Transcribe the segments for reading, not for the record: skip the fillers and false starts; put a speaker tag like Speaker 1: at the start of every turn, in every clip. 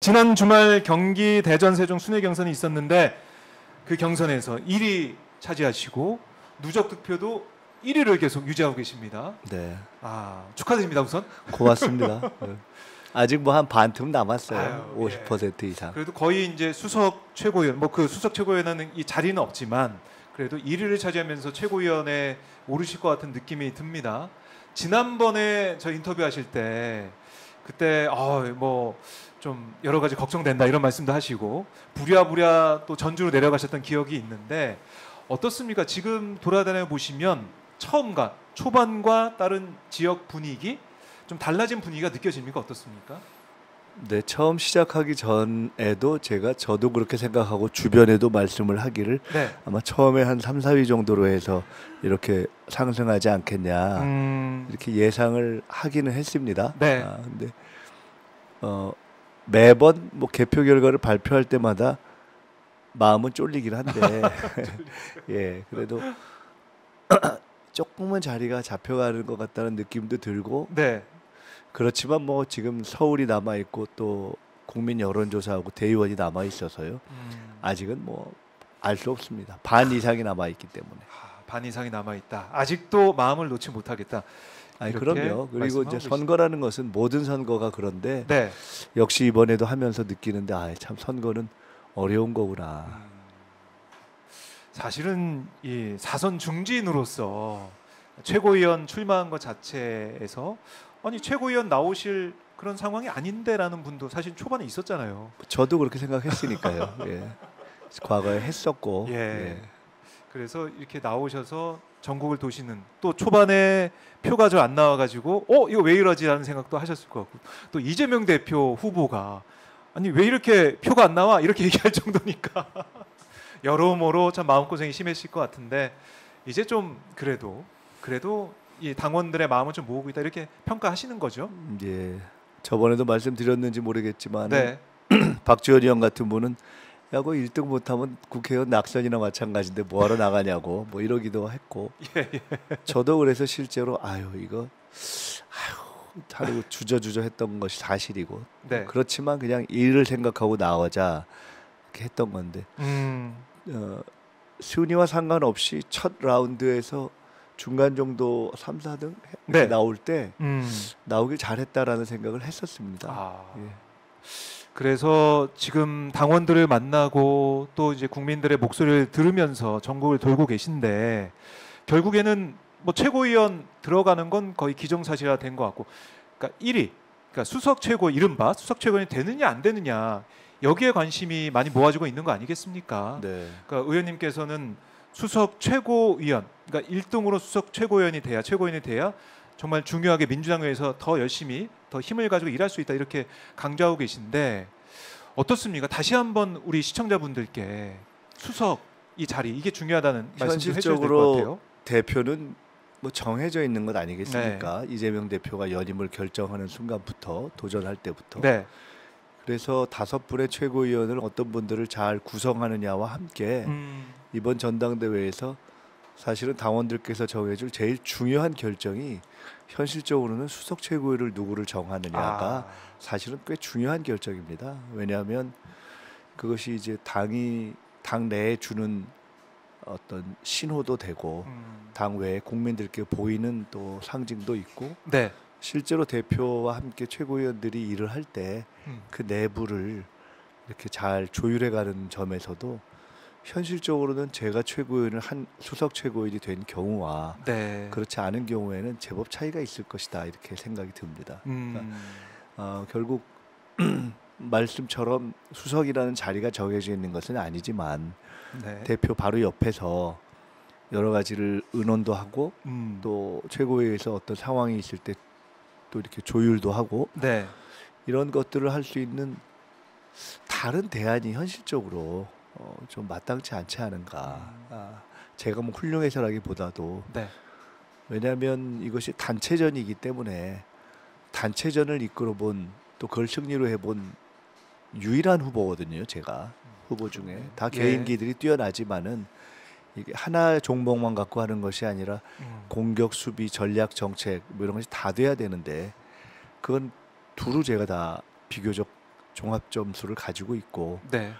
Speaker 1: 지난 주말 경기 대전 세종 순회 경선이 있었는데 그 경선에서 1위 차지하시고 누적 득표도 1위를 계속 유지하고 계십니다.
Speaker 2: 네.
Speaker 1: 축하드립니다 우선.
Speaker 2: 고맙습니다. 네. 아직 뭐 한 반틈 남았어요.
Speaker 1: 아유,
Speaker 2: 50% 이상.
Speaker 1: 그래도 거의 이제 수석 최고위원, 뭐 그 수석 최고위원은 이 자리는 없지만 그래도 1위를 차지하면서 최고위원에 오르실 것 같은 느낌이 듭니다. 지난번에 저 인터뷰하실 때 그때 뭐 좀 여러 가지 걱정된다 이런 말씀도 하시고 부랴부랴 또 전주로 내려가셨던 기억이 있는데 어떻습니까? 지금 돌아다녀 보시면 처음과 초반과 다른 지역 분위기 좀 달라진 분위기가 느껴집니까? 어떻습니까?
Speaker 2: 네, 처음 시작하기 전에도 저도 그렇게 생각하고 주변에도 말씀을 하기를
Speaker 1: 네.
Speaker 2: 아마 처음에 한 3, 4위 정도로 해서 이렇게 상승하지 않겠냐 이렇게 예상을 하기는 했습니다.
Speaker 1: 네.
Speaker 2: 근데 매번 뭐 개표 결과를 발표할 때마다 마음은 쫄리긴 한데 예, 그래도 조금은 자리가 잡혀가는 것 같다는 느낌도 들고
Speaker 1: 네.
Speaker 2: 그렇지만 뭐 지금 서울이 남아 있고 또 국민 여론조사하고 대의원이 남아 있어서요. 아직은 뭐 알 수 없습니다. 반 이상이 남아 있기 때문에.
Speaker 1: 반 이상이 남아 있다. 아직도 마음을 놓지 못하겠다.
Speaker 2: 아니 그럼요. 그리고 이제 선거라는 것은 모든 선거가 그런데
Speaker 1: 네.
Speaker 2: 역시 이번에도 하면서 느끼는데 참 선거는 어려운 거구나.
Speaker 1: 사실은 이 사선 중진으로서 최고위원 출마한 것 자체에서 아니 최고위원 나오실 그런 상황이 아닌데라는 분도 사실 초반에 있었잖아요.
Speaker 2: 저도 그렇게 생각했으니까요. 예. 과거에 했었고.
Speaker 1: 예.
Speaker 2: 예.
Speaker 1: 그래서 이렇게 나오셔서 전국을 도시는 또 초반에 표가 좀 안 나와가지고 이거 왜 이러지라는 생각도 하셨을 것 같고 또 이재명 대표 후보가 아니 왜 이렇게 표가 안 나와 이렇게 얘기할 정도니까 여러모로 참 마음고생이 심했을 것 같은데 이제 좀 그래도 이 당원들의 마음을 좀 모으고 있다 이렇게 평가하시는 거죠?
Speaker 2: 예. 저번에도 말씀드렸는지 모르겠지만
Speaker 1: 네.
Speaker 2: 박지원 의원 같은 분은 야구 1등 못하면 국회의원 낙선이나 마찬가지인데 뭐하러 나가냐고 뭐 이러기도 했고
Speaker 1: 예.
Speaker 2: 저도 그래서 실제로 이거 하루 주저주저 했던 것이 사실이고
Speaker 1: 네.
Speaker 2: 그렇지만 그냥 일을 생각하고 나오자 이렇게 했던 건데 순위와 상관없이 첫 라운드에서 중간 정도 3, 4등
Speaker 1: 네.
Speaker 2: 나올 때 나오길 잘했다라는 생각을 했었습니다. 예.
Speaker 1: 그래서 지금 당원들을 만나고 또 이제 국민들의 목소리를 들으면서 전국을 돌고 계신데 결국에는 뭐 최고위원 들어가는 건 거의 기정사실화 된 것 같고, 그러니까 1위, 그러니까 수석 최고 이른바 수석 최고위원이 되느냐 안 되느냐 여기에 관심이 많이 모아지고 있는 거 아니겠습니까?
Speaker 2: 네.
Speaker 1: 그러니까 의원님께서는 수석 최고위원, 그러니까 1등으로 수석 최고위원이 돼야 정말 중요하게 민주당에서 더 열심히 더 힘을 가지고 일할 수 있다 이렇게 강조하고 계신데 어떻습니까? 다시 한번 우리 시청자분들께 수석 이 자리 이게 중요하다는 말씀 좀 해주셔야 될 것 같아요.
Speaker 2: 대표는 뭐 정해져 있는 것 아니겠습니까? 네. 이재명 대표가 연임을 결정하는 순간부터 도전할 때부터.
Speaker 1: 네.
Speaker 2: 그래서 5분의 최고위원을 어떤 분들을 잘 구성하느냐와 함께 이번 전당대회에서 사실은 당원들께서 정해줄 제일 중요한 결정이 현실적으로는 수석 최고위를 누구를 정하느냐가 사실은 꽤 중요한 결정입니다. 왜냐하면 그것이 이제 당 내에 주는 어떤 신호도 되고 당 외에 국민들께 보이는 또 상징도 있고
Speaker 1: 네. 실제로
Speaker 2: 대표와 함께 최고위원들이 일을 할 때 그 내부를 이렇게 잘 조율해가는 점에서도 현실적으로는 제가 최고위원을 한 수석 최고위원이 된 경우와
Speaker 1: 네.
Speaker 2: 그렇지 않은 경우에는 제법 차이가 있을 것이다 이렇게 생각이 듭니다. 그러니까, 결국 말씀처럼 수석이라는 자리가 정해져 있는 것은 아니지만
Speaker 1: 네.
Speaker 2: 대표 바로 옆에서 여러 가지를 의논도 하고 또 최고위에서 어떤 상황이 있을 때 또 이렇게 조율도 하고
Speaker 1: 네.
Speaker 2: 이런 것들을 할 수 있는 다른 대안이 현실적으로 좀 마땅치 않지 않은가. 제가 뭐 훌륭해서라기보다도
Speaker 1: 네.
Speaker 2: 왜냐하면 이것이 단체전이기 때문에 단체전을 이끌어본 또 그걸 승리로 해본 유일한 후보거든요. 제가 후보 중에 다 개인기들이 뛰어나지만은 이게 하나의 종목만 갖고 하는 것이 아니라 공격, 수비, 전략, 정책 뭐 이런 것이 다 돼야 되는데 그건 두루 제가 다 비교적 종합 점수를 가지고 있고
Speaker 1: 네.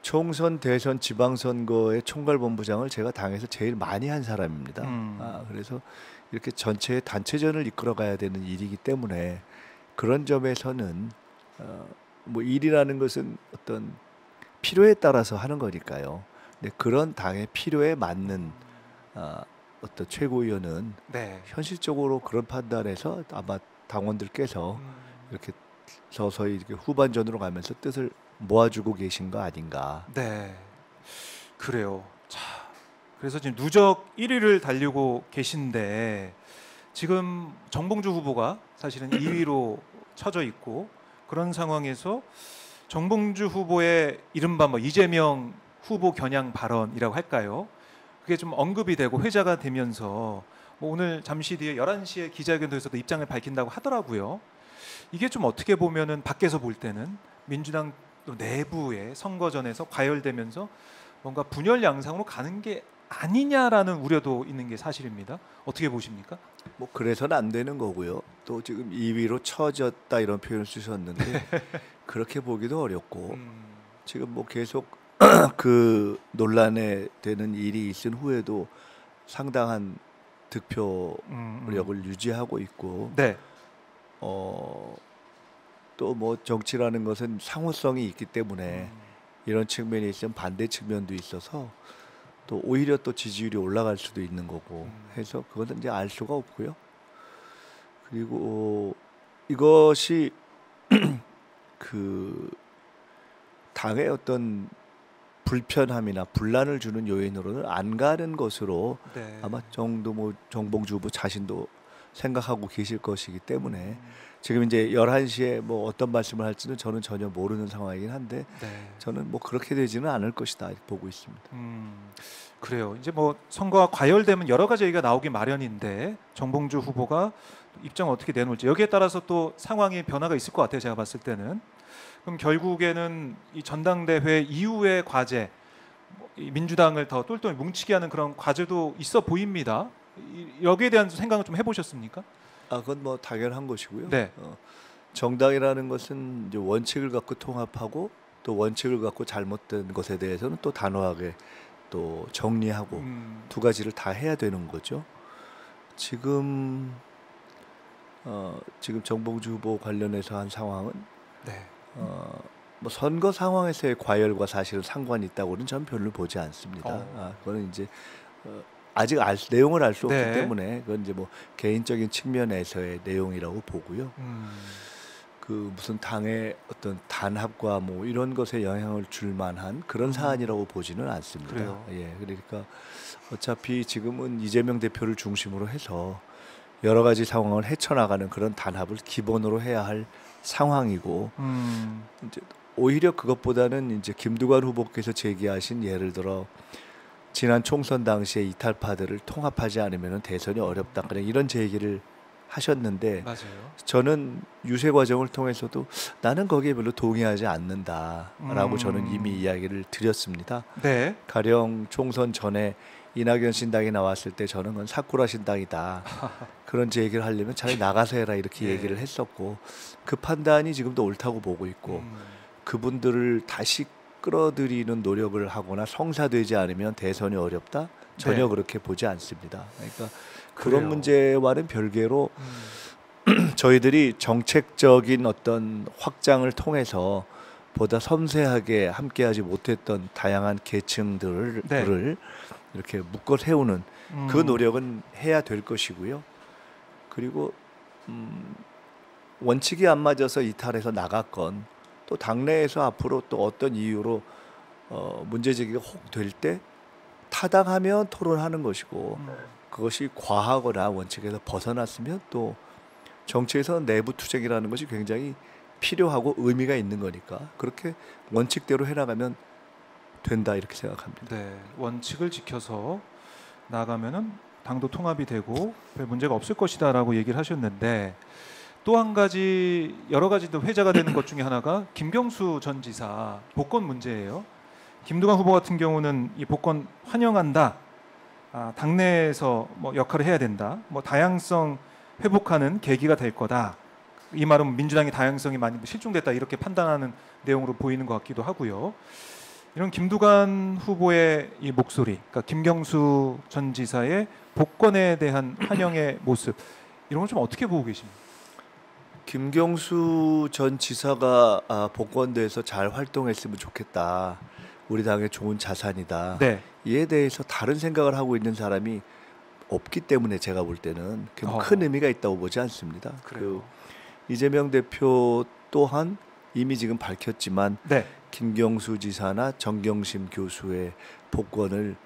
Speaker 2: 총선, 대선, 지방선거의 총괄본부장을 제가 당에서 제일 많이 한 사람입니다. 그래서 이렇게 전체의 단체전을 이끌어가야 되는 일이기 때문에 그런 점에서는 뭐 일이라는 것은 어떤 필요에 따라서 하는 거니까요. 근데 그런 당의 필요에 맞는 어떤 최고위원은
Speaker 1: 네.
Speaker 2: 현실적으로 그런 판단에서 아마 당원들께서 이렇게 서서히 이렇게 후반전으로 가면서 뜻을 모아주고 계신 거 아닌가.
Speaker 1: 네. 그래요. 자, 그래서 지금 누적 1위를 달리고 계신데 지금 정봉주 후보가 사실은 2위로 쳐져 있고 그런 상황에서 정봉주 후보의 이른바 뭐 이재명 후보 겨냥 발언이라고 할까요? 그게 좀 언급이 되고 회자가 되면서 뭐 오늘 잠시 뒤에 11시에 기자회견에서도 입장을 밝힌다고 하더라고요. 이게 좀 어떻게 보면은 밖에서 볼 때는 민주당 내부의 선거전에서 과열되면서 뭔가 분열 양상으로 가는 게 아니냐라는 우려도 있는 게 사실입니다. 어떻게 보십니까?
Speaker 2: 뭐 그래서는 안 되는 거고요. 또 지금 2위로 처졌다 이런 표현을 쓰셨는데 그렇게 보기도 어렵고 지금 뭐 계속 그 논란에 되는 일이 있은 후에도 상당한 득표력을 유지하고 있고
Speaker 1: 네.
Speaker 2: 또 뭐 정치라는 것은 상호성이 있기 때문에 이런 측면이 있으면 반대 측면도 있어서 또 오히려 또 지지율이 올라갈 수도 있는 거고 해서 그거는 이제 알 수가 없고요. 그리고 이것이 그 당의 어떤 불편함이나 분란을 주는 요인으로는 안 가는 것으로
Speaker 1: 네.
Speaker 2: 아마 정봉주 후보 자신도 생각하고 계실 것이기 때문에 지금 이제 11시에 뭐 어떤 말씀을 할지는 저는 전혀 모르는 상황이긴 한데
Speaker 1: 네.
Speaker 2: 저는 뭐 그렇게 되지는 않을 것이다 이렇게 보고 있습니다.
Speaker 1: 그래요. 이제 뭐 선거가 과열되면 여러 가지 얘기가 나오기 마련인데 정봉주 후보가 입장을 어떻게 내놓을지 여기에 따라서 또 상황의 변화가 있을 것 같아요. 제가 봤을 때는. 그럼 결국에는 이 전당대회 이후의 과제, 이 민주당을 더 똘똘히 뭉치게 하는 그런 과제도 있어 보입니다. 여기에 대한 생각을 좀 해보셨습니까?
Speaker 2: 그건 뭐 당연한 것이고요.
Speaker 1: 네.
Speaker 2: 정당이라는 것은 이제 원칙을 갖고 통합하고 또 원칙을 갖고 잘못된 것에 대해서는 또 단호하게 또 정리하고 두 가지를 다 해야 되는 거죠. 지금 정봉주 후보 관련해서 한 상황은
Speaker 1: 네.
Speaker 2: 뭐 선거 상황에서의 과열과 사실은 상관이 있다고는 저는 별로 보지 않습니다. 그거는 이제 아직 내용을 알 수 없기
Speaker 1: 네.
Speaker 2: 때문에 그건 이제 뭐 개인적인 측면에서의 내용이라고 보고요. 그 무슨 당의 어떤 단합과 뭐 이런 것에 영향을 줄 만한 그런 사안이라고 보지는 않습니다.
Speaker 1: 그래요.
Speaker 2: 예, 그러니까 어차피 지금은 이재명 대표를 중심으로 해서 여러 가지 상황을 헤쳐나가는 그런 단합을 기본으로 해야 할 상황이고 이제 오히려 그것보다는 이제 김두관 후보께서 제기하신 예를 들어 지난 총선 당시에 이탈파들을 통합하지 않으면 대선이 어렵다 그냥 이런 제기를 하셨는데
Speaker 1: 맞아요.
Speaker 2: 저는 유세 과정을 통해서도 나는 거기에 별로 동의하지 않는다라고 저는 이미 이야기를 드렸습니다.
Speaker 1: 네.
Speaker 2: 가령 총선 전에 이낙연 신당이 나왔을 때 저는 그건 사쿠라 신당이다. 그런 얘기를 하려면 차라리 나가서 해라 이렇게
Speaker 1: 예.
Speaker 2: 얘기를 했었고 그 판단이 지금도 옳다고 보고 있고 그분들을 다시 끌어들이는 노력을 하거나 성사되지 않으면 대선이 어렵다? 전혀
Speaker 1: 네.
Speaker 2: 그렇게 보지 않습니다. 그러니까
Speaker 1: 그래요.
Speaker 2: 그런 문제와는 별개로 저희들이 정책적인 어떤 확장을 통해서 보다 섬세하게 함께하지 못했던 다양한 계층들을
Speaker 1: 네.
Speaker 2: 이렇게 묶어 세우는 그 노력은 해야 될 것이고요. 그리고 원칙이 안 맞아서 이탈해서 나갔건 또 당내에서 앞으로 또 어떤 이유로 문제 제기가 혹 될 때 타당하면 토론하는 것이고 그것이 과하거나 원칙에서 벗어났으면 또 정치에서 내부 투쟁이라는 것이 굉장히 필요하고 의미가 있는 거니까 그렇게 원칙대로 해나가면 된다 이렇게 생각합니다.
Speaker 1: 네. 원칙을 지켜서 나가면은 당도 통합이 되고 별 문제가 없을 것이다라고 얘기를 하셨는데 또 한 가지 여러 가지 또 회자가 되는 것 중에 하나가 김경수 전 지사 복권 문제예요. 김두관 후보 같은 경우는 이 복권 환영한다. 당내에서 뭐 역할을 해야 된다. 뭐 다양성 회복하는 계기가 될 거다. 이 말은 민주당의 다양성이 많이 실종됐다 이렇게 판단하는 내용으로 보이는 것 같기도 하고요. 이런 김두관 후보의 이 목소리, 그러니까 김경수 전 지사의 복권에 대한 환영의 모습, 이런 걸 좀 어떻게 보고 계십니까?
Speaker 2: 김경수 전 지사가 복권대에서 잘 활동했으면 좋겠다. 우리 당의 좋은 자산이다.
Speaker 1: 네.
Speaker 2: 이에 대해서 다른 생각을 하고 있는 사람이 없기 때문에 제가 볼 때는
Speaker 1: 어.
Speaker 2: 큰 의미가 있다고 보지 않습니다.
Speaker 1: 그래요.
Speaker 2: 이재명 대표 또한 이미 지금 밝혔지만
Speaker 1: 네.
Speaker 2: 김경수 지사나 정경심 교수의 복권을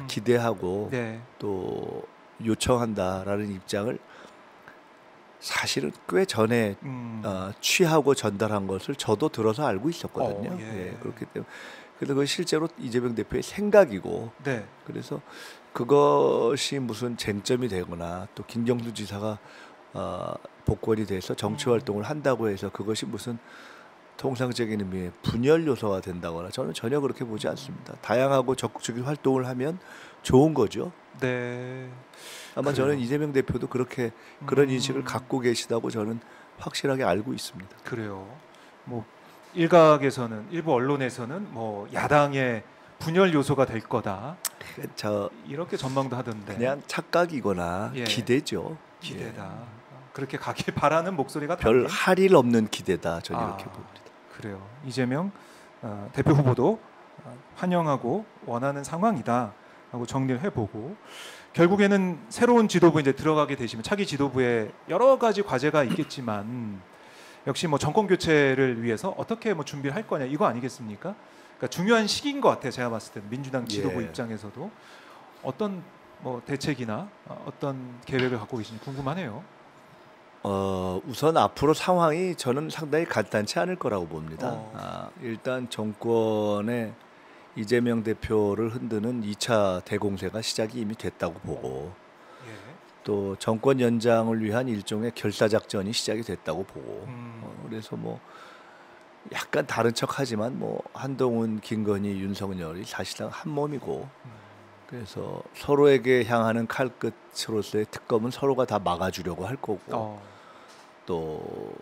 Speaker 2: 기대하고
Speaker 1: 네.
Speaker 2: 또 요청한다라는 입장을 사실은 꽤 전에 취하고 전달한 것을 저도 들어서 알고 있었거든요.
Speaker 1: 예.
Speaker 2: 예, 그렇기 때문에 그래서 그 실제로 이재명 대표의 생각이고
Speaker 1: 네.
Speaker 2: 그래서 그것이 무슨 쟁점이 되거나 또 김경수 지사가 복권이 돼서 정치 활동을 한다고 해서 그것이 무슨 통상적인 의미의 분열 요소가 된다거나 저는 전혀 그렇게 보지 않습니다. 다양하고 적극적인 활동을 하면 좋은 거죠.
Speaker 1: 네.
Speaker 2: 아마
Speaker 1: 그래요.
Speaker 2: 저는 이재명 대표도 그렇게 그런 인식을 갖고 계시다고 저는 확실하게 알고 있습니다.
Speaker 1: 그래요. 뭐 일각에서는 일부 언론에서는 뭐 야당의 분열 요소가 될 거다
Speaker 2: 저
Speaker 1: 이렇게 전망도 하던데.
Speaker 2: 그냥 착각이거나
Speaker 1: 예.
Speaker 2: 기대죠.
Speaker 1: 기대다. 그렇게 가길 바라는 목소리가
Speaker 2: 별
Speaker 1: 담긴.
Speaker 2: 할 일 없는 기대다. 저는 이렇게 봅니다.
Speaker 1: 그래요. 이재명 대표 후보도 환영하고 원하는 상황이다 하고 정리를 해보고 결국에는 새로운 지도부 이제 들어가게 되시면 차기 지도부에 여러 가지 과제가 있겠지만 역시 뭐 정권 교체를 위해서 어떻게 뭐 준비를 할 거냐 이거 아니겠습니까? 그러니까 중요한 시기인 것 같아요. 제가 봤을 때는 민주당 지도부
Speaker 2: 예.
Speaker 1: 입장에서도 어떤 뭐 대책이나 어떤 계획을 갖고 계신지 궁금하네요.
Speaker 2: 우선 앞으로 상황이 저는 상당히 간단치 않을 거라고 봅니다. 일단 정권의 이재명 대표를 흔드는 2차 대공세가 시작이 이미 됐다고 보고
Speaker 1: 예.
Speaker 2: 또 정권 연장을 위한 일종의 결사작전이 시작이 됐다고 보고 그래서 뭐 약간 다른 척하지만 뭐 한동훈, 김건희, 윤석열이 사실상 한 몸이고 그래서 서로에게 향하는 칼끝으로서의 특검은 서로가 다 막아주려고 할 거고 또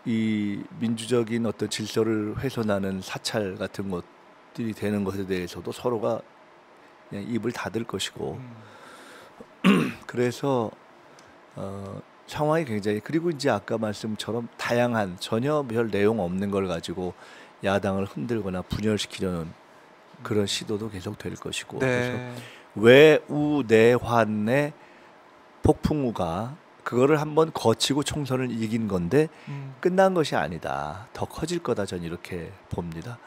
Speaker 2: 이 민주적인 어떤 질서를 훼손하는 사찰 같은 것들이 되는 것에 대해서도 서로가 그냥 입을 닫을 것이고 그래서 상황이 굉장히 그리고 이제 아까 말씀처럼 다양한 전혀 별 내용 없는 걸 가지고 야당을 흔들거나 분열시키려는 그런 시도도 계속 될 것이고 그래서 외우내환의 폭풍우가 그거를 한번 거치고 총선을 이긴 건데 끝난 것이 아니다. 더 커질 거다. 전 이렇게 봅니다.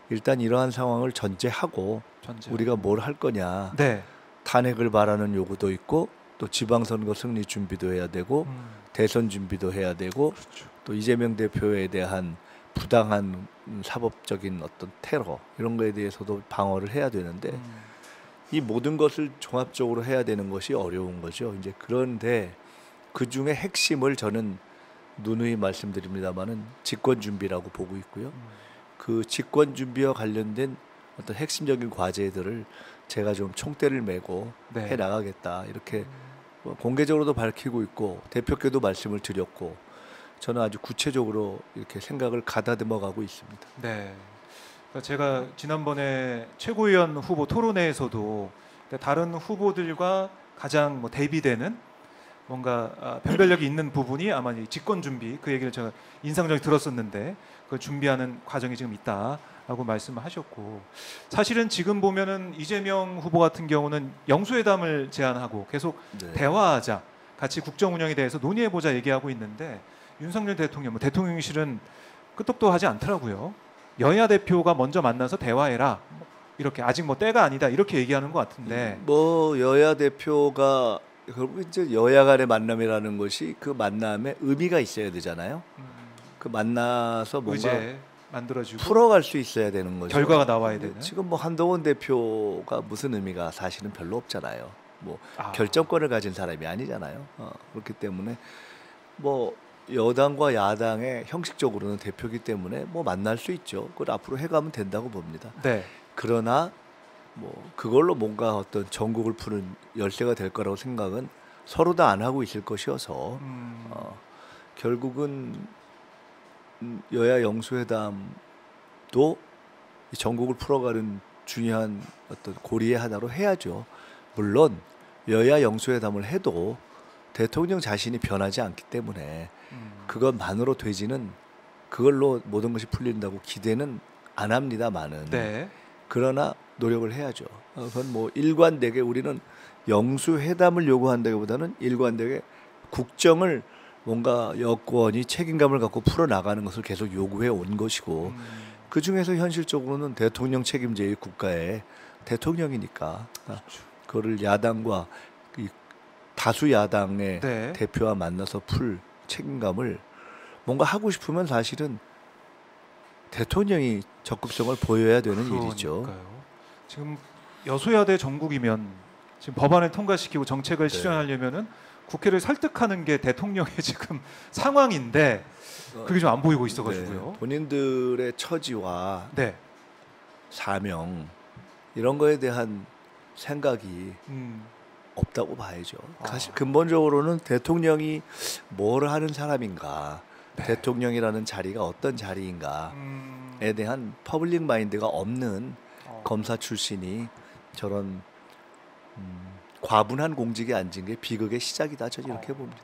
Speaker 2: 일단 이러한 상황을 전제하고 우리가 뭘 할 거냐.
Speaker 1: 네.
Speaker 2: 탄핵을 바라는 요구도 있고 또 지방선거 승리 준비도 해야 되고 대선 준비도 해야 되고
Speaker 1: 그렇죠.
Speaker 2: 또 이재명 대표에 대한 부당한 사법적인 어떤 테러 이런 거에 대해서도 방어를 해야 되는데 이 모든 것을 종합적으로 해야 되는 것이 어려운 거죠. 이제 그런데 그 중에 핵심을 저는 누누이 말씀드립니다만은 집권 준비라고 보고 있고요. 그 집권 준비와 관련된 어떤 핵심적인 과제들을 제가 좀 총대를 메고 해 나가겠다 이렇게 뭐 공개적으로도 밝히고 있고 대표께도 말씀을 드렸고 저는 아주 구체적으로 이렇게 생각을 가다듬어 가고 있습니다.
Speaker 1: 네. 그러니까 제가 지난번에 최고위원 후보 토론회에서도 다른 후보들과 가장 뭐 대비되는 뭔가 변별력이 있는 부분이 아마 이 집권 준비 그 얘기를 제가 인상적으로 들었었는데 그걸 준비하는 과정이 지금 있다라고 말씀을 하셨고 사실은 지금 보면은 이재명 후보 같은 경우는 영수회담을 제안하고 계속 대화하자 같이 국정 운영에 대해서 논의해보자 얘기하고 있는데 윤석열 대통령 뭐 대통령실은 끄떡도 하지 않더라고요. 여야 대표가 먼저 만나서 대화해라 이렇게 아직 뭐 때가 아니다 이렇게 얘기하는 것 같은데
Speaker 2: 뭐 여야 대표가 결국 이제 여야 간의 만남이라는 것이 그 만남에 의미가 있어야 되잖아요. 그 만나서 뭔가
Speaker 1: 만들어지고
Speaker 2: 풀어갈 수 있어야 되는 거죠.
Speaker 1: 결과가 나와야 되는.
Speaker 2: 지금 뭐 한동훈 대표가 무슨 의미가 사실은 별로 없잖아요. 뭐 결정권을 가진 사람이 아니잖아요. 그렇기 때문에 뭐 여당과 야당의 형식적으로는 대표기 때문에 뭐 만날 수 있죠. 그걸 앞으로 해가면 된다고 봅니다.
Speaker 1: 네.
Speaker 2: 그러나 뭐 그걸로 뭔가 어떤 전국을 푸는 열쇠가 될 거라고 생각은 서로 다 안 하고 있을 것이어서 결국은 여야 영수회담도 이 전국을 풀어가는 중요한 어떤 고리의 하나로 해야죠. 물론 여야 영수회담을 해도 대통령 자신이 변하지 않기 때문에 그것만으로 되지는 그걸로 모든 것이 풀린다고 기대는 안 합니다만은
Speaker 1: 네.
Speaker 2: 그러나 노력을 해야죠. 그건 뭐 일관되게 우리는 영수회담을 요구한다기보다는 일관되게 국정을 뭔가 여권이 책임감을 갖고 풀어나가는 것을 계속 요구해 온 것이고 그 중에서 현실적으로는 대통령 책임제의 국가의 대통령이니까 그거를 야당과 이 다수 야당의
Speaker 1: 네.
Speaker 2: 대표와 만나서 풀 책임감을 뭔가 하고 싶으면 사실은 대통령이 적극성을 보여야 되는 일이죠.
Speaker 1: 그러니까요. 지금 여소야대 정국이면 지금 법안을 통과시키고 정책을
Speaker 2: 네.
Speaker 1: 실현하려면은 국회를 설득하는 게 대통령의 지금 상황인데 그게 좀 안 보이고 있어가지고요.
Speaker 2: 네, 본인들의 처지와
Speaker 1: 네.
Speaker 2: 사명 이런 거에 대한 생각이
Speaker 1: 음.
Speaker 2: 없다고 봐야죠.
Speaker 1: 아.
Speaker 2: 사실 근본적으로는 대통령이 뭘 하는 사람인가,
Speaker 1: 네.
Speaker 2: 대통령이라는 자리가 어떤 자리인가에 대한 퍼블릭 마인드가 없는 검사 출신이 저런 과분한 공직에 앉은 게 비극의 시작이다. 저는 이렇게 봅니다.